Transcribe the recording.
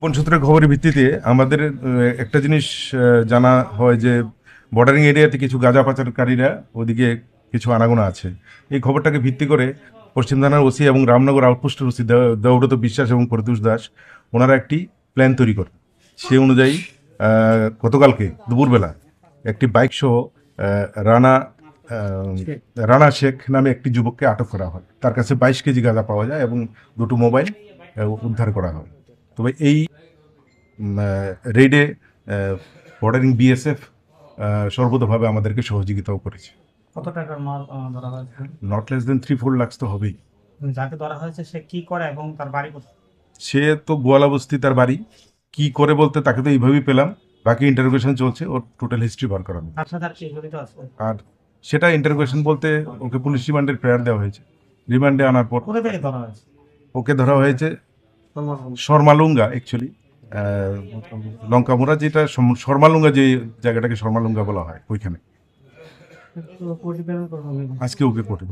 গোপন সূত্রের খবরের ভিত্তিতে আমাদের একটা জিনিস জানা হয় যে বর্ডারিং এরিয়াতে কিছু গাঁজা পাচারকারীরা ওদিকে কিছু আনাগোনা আছে। এই খবরটাকে ভিত্তি করে পশ্চিম থানার ওসি এবং রামনগর আউটপোস্টের ওসি দেবব্রত বিশ্বাস এবং প্রত্যুষ দাস ওনারা একটি প্ল্যান তৈরি করে সেই অনুযায়ী গতকালকে দুপুরবেলা একটি বাইক সহ রানা রানা শেখ নামে একটি যুবককে আটক করা হয়। তার কাছে 22 কেজি গাঁজা পাওয়া যায় এবং দুটো মোবাইল উদ্ধার করা হয়। তবে এই রেডে বর্ডারিং বিএসএফ সর্বতভাবে আমাদেরকে সহযোগিতাও করেছে। কত টাকার মাল ধরা হয়েছে? নট লেস দেন 3-4 লাখ তো হবেই। যাকে ধরা হয়েছে সে কি করে এবং তার বাড়ি কোথায়? সে তো গোয়ালাবস্তি তার বাড়ি। কি করে বলতে তাকে তো এইভাবেই পেলাম, বাকি ইন্টারোগেশন চলছে, ওর টোটাল হিস্ট্রি বার করানো। তার সাথে আর কি জড়িত আছে? আর সেটা ইন্টারোগেশন বলতে ওকে পুলিশ রিমান্ডের প্রেয়ার দেওয়া হয়েছে। রিমান্ডে আনার পর কোথা থেকে ধরা হয়েছে? ওকে ধরা হয়েছে শর্মালুঙ্গা, অ্যাকচুয়ালি লঙ্কামোড়া, যেটা শর্মালুঙ্গা, যে জায়গাটাকে শর্মালুঙ্গা বলা হয় ওইখানে। কোর্টে পেমেন্ট করবো আজকে ওকে কোর্টে